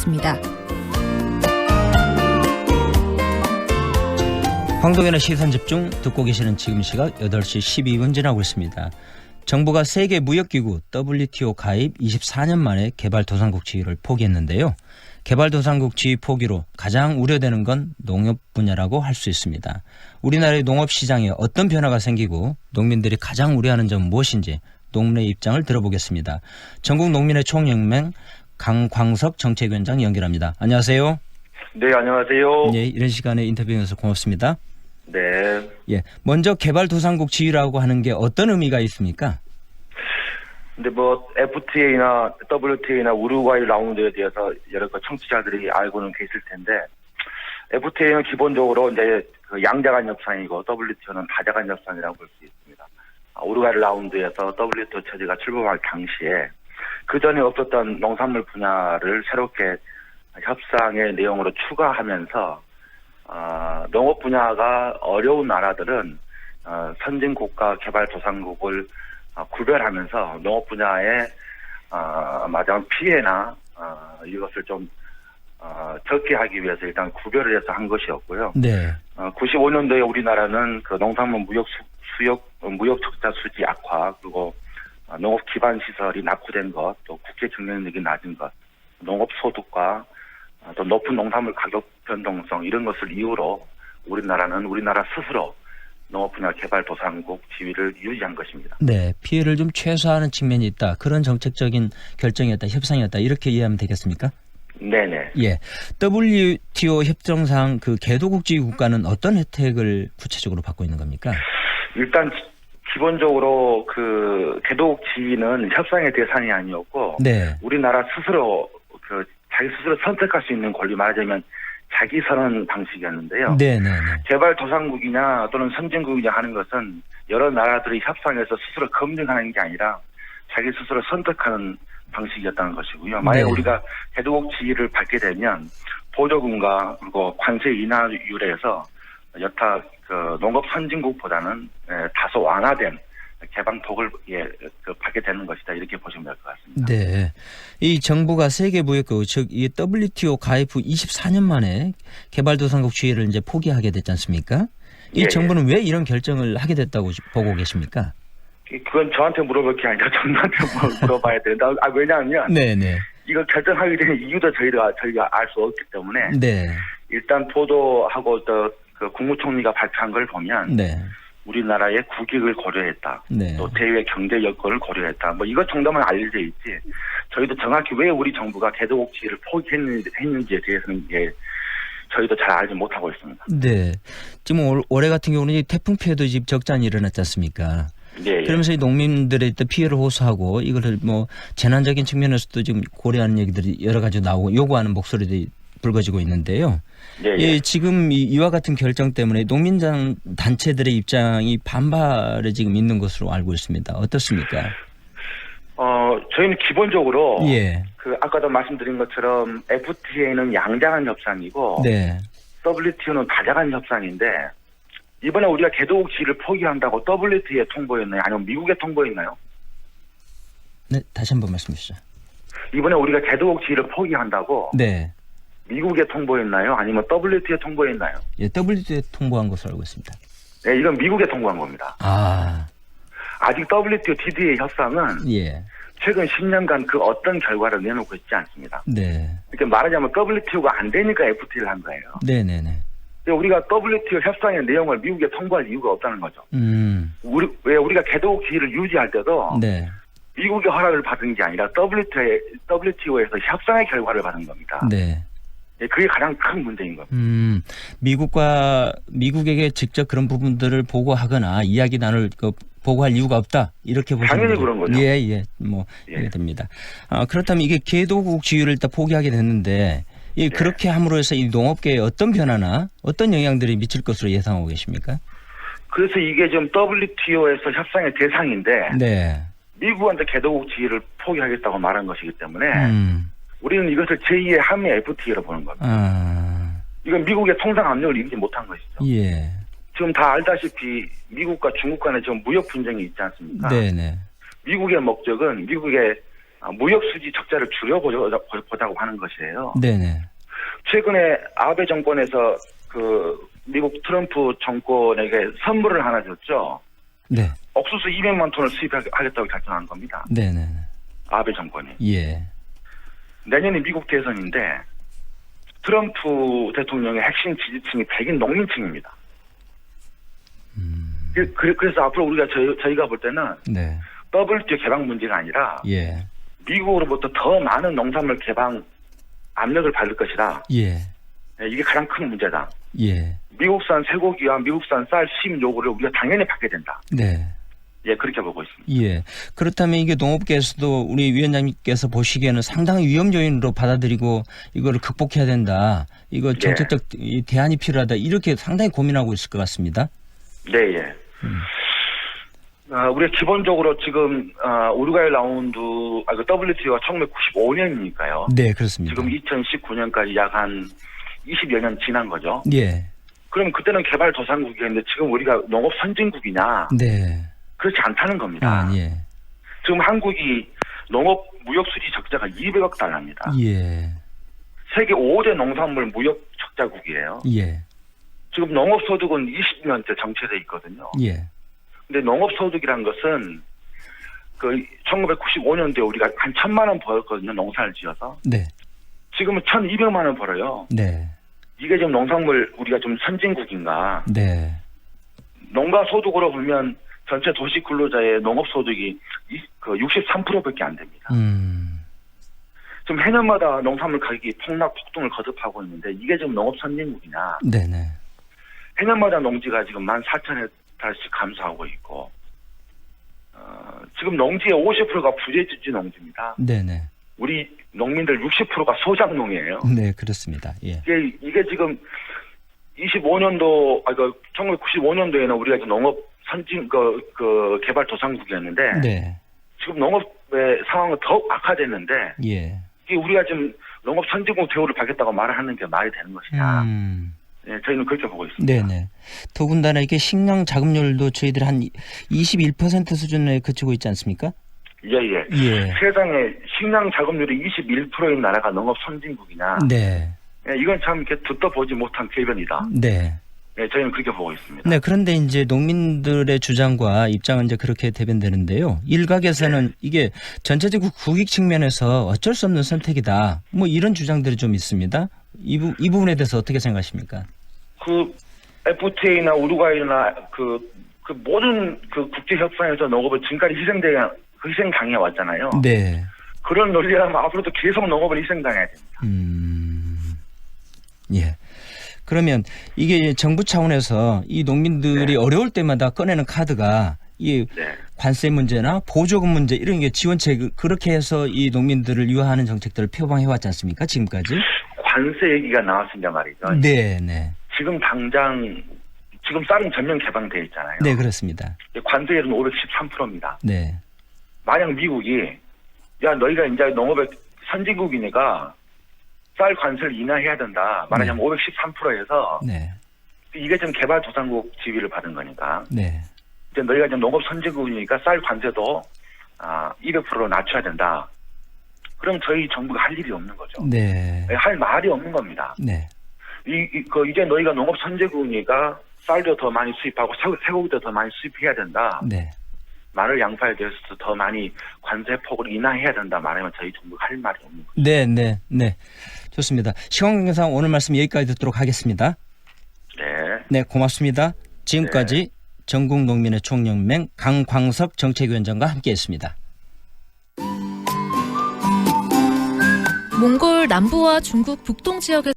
알아보겠습니다. 황동현의 시선집중 듣고 계시는 지금 시각 8시 12분 지나고 있습니다. 정부가 세계 무역기구 WTO 가입 24년 만에 개발도상국 지위를 포기했는데요. 개발도상국 지위 포기로 가장 우려되는 건 농업 분야라고 할 수 있습니다. 우리나라의 농업 시장에 어떤 변화가 생기고 농민들이 가장 우려하는 점은 무엇인지 농민의 입장을 들어보겠습니다. 전국농민의 총연맹 강광석 정책위원장 연결합니다. 안녕하세요. 네, 안녕하세요. 네, 이런 시간에 인터뷰해서 고맙습니다. 네. 예, 먼저 개발도상국 지위라고 하는 게 어떤 의미가 있습니까? 근데 뭐 FTA나 WTA나 우루과이 라운드에 대해서 여러 청취자들이 알고는 계실 텐데, FTA는 기본적으로 이제 그 양자간 협상이고 WTO는 다자간 협상이라고 볼 수 있습니다. 우루과이 라운드에서 WTO 체제가 출범할 당시에 그 전에 없었던 농산물 분야를 새롭게 협상의 내용으로 추가하면서 농업 분야가 어려운 나라들은 선진국가 개발도상국을 구별하면서 농업 분야의 마지막 피해나 이것을 좀 적게 하기 위해서 일단 구별을 해서 한 것이었고요. 네. 95년도에 우리나라는 그 농산물 무역 적자 수지 악화, 그리고 농업 기반 시설이 낙후된 것, 또 국제 경쟁력이 낮은 것, 농업 소득과 또 높은 농산물 가격 변동성 이런 것을 이유로 우리나라 스스로 농업 분야 개발도상국 지위를 유지한 것입니다. 네, 피해를 좀 최소화하는 측면이 있다. 그런 정책적인 결정이었다, 협상이었다. 이렇게 이해하면 되겠습니까? 네네. 예, WTO 협정상 그 개도국 지위 국가는 어떤 혜택을 구체적으로 받고 있는 겁니까? 일단 기본적으로 그 개도국 지위는 협상의 대상이 아니었고, 네. 우리나라 스스로 자기 스스로 선택할 수 있는 권리, 말하자면 자기 선언 방식이었는데요. 네네네. 개발도상국이냐 또는 선진국이냐 하는 것은 여러 나라들이 협상에서 스스로 검증하는 게 아니라 자기 스스로 선택하는 방식이었다는 것이고요. 만약 네. 우리가 개도국 지위를 받게 되면 보조금과 그리고 관세 인하율에서 여타 그 농업 선진국보다는 다소 완화된 개방폭을 받게 되는 것이다, 이렇게 보시면 될 것 같습니다. 네. 이 정부가 세계무역기구 즉 이 WTO 가입 후 24년 만에 개발도상국 지위를 이제 포기하게 됐지 않습니까? 이 예, 정부는 왜 이런 결정을 하게 됐다고 보고 계십니까? 그건 저한테 물어볼 게 아니라 정부한테 물어봐야 된다. 왜냐하면 네네. 이거 결정하게 된 이유도 저희가 알 수 없기 때문에 네. 일단 보도하고 또 그 국무총리가 발표한 걸 보면 네. 우리나라의 국익을 고려했다. 네. 또 대외 경제 여건을 고려했다. 뭐 이것 정도만 알려져 있지. 저희도 정확히 왜 우리 정부가 개도국 지위를 포기했는지에 대해서는 저희도 잘 알지 못하고 있습니다. 네. 지금 올해 같은 경우는 이 태풍 피해도 지금 적잖이 일어났지 않습니까? 예. 그러면서 이 농민들의 또 피해를 호소하고 이거를 뭐 재난적인 측면에서도 지금 고려하는 얘기들이 여러 가지 나오고 요구하는 목소리들이 불거지고 있는데요. 예. 예, 지금 이와 같은 결정 때문에 농민장 단체들의 입장이 반발에 지금 있는 것으로 알고 있습니다. 어떻습니까? 저희는 기본적으로 예. 그 아까도 말씀드린 것처럼 FTA는 양자간 협상이고 네. WTO는 다자간 협상인데 이번에 우리가 개도국 지위를 포기한다고 WTO에 통보했나요? 아니면 미국에 통보했나요? 네, 다시 한번 말씀해 주시죠. 이번에 우리가 개도국 지위를 포기한다고 네. 미국에 통보했나요? 아니면 WTO에 통보했나요? 예, WTO에 통보한 것으로 알고 있습니다. 네, 이건 미국에 통보한 겁니다. 아. 아직 WTO DDA 협상은 예. 최근 10년간 그 어떤 결과를 내놓고 있지 않습니다. 네. 그러니까 말하자면 WTO가 안 되니까 FTA를 한 거예요. 네네네. 우리가 WTO 협상의 내용을 미국에 통보할 이유가 없다는 거죠. 왜 우리가 개도국 지위를 유지할 때도 네. 미국의 허락을 받은 게 아니라 WTO에서 협상의 결과를 받은 겁니다. 네. 그게 가장 큰 문제인 겁니다. 미국에게 직접 그런 부분들을 보고하거나 이야기 보고할 이유가 없다. 이렇게 보시면 당연히 그런 거죠. 예. 이해 됩니다. 그렇다면 이게 개도국 지위를 일단 포기하게 됐는데 그렇게 함으로 해서 이 농업계에 어떤 변화나 어떤 영향들이 미칠 것으로 예상하고 계십니까? 그래서 이게 좀 WTO에서 협상의 대상인데 네. 미국한테 개도국 지위를 포기하겠다고 말한 것이기 때문에 우리는 이것을 제2의 한미 FTA로 보는 겁니다. 이건 미국의 통상 압력을 이기지 못한 것이죠. 예. 지금 다 알다시피 미국과 중국 간에 좀 무역 분쟁이 있지 않습니까? 네네. 미국의 목적은 미국의 무역 수지 적자를 줄여보자고 하는 것이에요. 네네. 최근에 아베 정권에서 그 미국 트럼프 정권에게 선물을 하나 줬죠. 네. 옥수수 200만 톤을 수입하겠다고 결정한 겁니다. 네네. 아베 정권이. 예. 내년에 미국 대선인데 트럼프 대통령의 핵심 지지층이 백인 농민층입니다. 그래서 앞으로 저희가 볼 때는 네. WTO 개방 문제가 아니라 예. 미국으로부터 더 많은 농산물 개방 압력을 받을 것이다. 예. 이게 가장 큰 문제다. 예. 미국산 쇠고기와 미국산 쌀 수입 요구를 우리가 당연히 받게 된다. 네. 예, 그렇게 보고 있습니다. 예. 그렇다면 이게 농업계에서도 우리 위원장님께서 보시기에는 상당히 위험 요인으로 받아들이고 이거를 극복해야 된다. 이거 정책적 대안이 필요하다. 이렇게 상당히 고민하고 있을 것 같습니다. 네, 예. 우리가 기본적으로 지금 우루과이 라운드 그 WTO가 1995년이니까요. 네, 그렇습니다. 지금 2019년까지 약 한 20여 년 지난 거죠. 예. 그럼 그때는 개발도상국이었는데 지금 우리가 농업 선진국이냐? 네. 그렇지 않다는 겁니다. 예. 지금 한국이 농업 무역 수지 적자가 200억 달러입니다. 예. 세계 5대 농산물 무역 적자국이에요. 예. 지금 농업 소득은 20년째 정체돼 있거든요. 예. 근데 농업 소득이란 것은 그 1995년도에 우리가 한 1,000만 원 벌었거든요. 농사를 지어서. 네. 지금은 1,200만 원 벌어요. 네. 이게 지금 농산물 우리가 좀 선진국인가? 네. 농가 소득으로 보면 전체 도시 근로자의 농업 소득이 63%밖에 안 됩니다. 지금 해년마다 농산물 가격이 폭등을 거듭하고 있는데 이게 지금 농업 선진국이냐? 네네. 해년마다 농지가 지금 14,000헥타르씩 감소하고 있고, 지금 농지의 50%가 부재지 농지입니다. 네네. 우리 농민들 60%가 소작농이에요. 네, 그렇습니다. 예. 이게 지금 1995년도에는 우리가 지금 농업 선진 개발도상국이었는데, 네. 지금 농업의 상황은 더욱 악화됐는데, 예. 이게 우리가 지금 농업 선진국 대우를 받겠다고 말을 하는 게 말이 되는 것이냐. 네, 저희는 그렇게 보고 있습니다. 네네. 더군다나 이게 식량 자급률도 저희들 한 21% 수준에 그치고 있지 않습니까? 예. 세상에 식량 자급률이 21%인 나라가 농업 선진국이냐. 네. 예, 이건 참 이렇게 듣도 보지 못한 궤변이다. 네. 네, 저희는 그렇게 보고 있습니다. 네, 그런데 이제 농민들의 주장과 입장은 이제 그렇게 대변되는데요. 일각에서는 이게 전체적으로 국익 측면에서 어쩔 수 없는 선택이다. 뭐 이런 주장들이 좀 있습니다. 이 부분에 대해서 어떻게 생각하십니까? 그 FTA나 우루과이나 그 모든 그 국제 협상에서 농업은 지금까지 희생당해 왔잖아요. 네. 그런 논리라면 앞으로도 계속 농업을 희생당해야 됩니다. 예. 그러면 이게 정부 차원에서 이 농민들이 어려울 때마다 꺼내는 카드가 이 관세 문제나 보조금 문제 이런 게 지원책 그렇게 해서 이 농민들을 유화하는 정책들을 표방해 왔지 않습니까? 지금까지? 관세 얘기가 나왔습니다 말이죠. 네. 지금 당장 지금 쌀은 전면 개방돼 있잖아요. 네, 그렇습니다. 관세율은 513%입니다. 네. 만약 미국이 야 너희가 이제 농업의 선진국이니까 쌀 관세를 인하해야 된다. 말하자면 513%에서 이게 지금 개발도상국 지위를 받은 거니까. 네. 이제 너희가 지금 농업 선진국이니까 쌀 관세도 200%로 낮춰야 된다. 그럼 저희 정부가 할 일이 없는 거죠. 네. 할 말이 없는 겁니다. 네. 이제 너희가 농업 선진국이니까 쌀도 더 많이 수입하고 쇠고기도 더 많이 수입해야 된다. 네. 마늘 양파에 대해서도 더 많이 관세 폭을 인하해야 된다 말하면 저희 정부가 할 말이 없는 거죠. 네. 좋습니다. 시황경상 오늘 말씀 여기까지 듣도록 하겠습니다. 네, 고맙습니다. 지금까지 전국농민의 총연맹 강광석 정책위원장과 함께했습니다. 몽골 남부와 중국 북동 지역에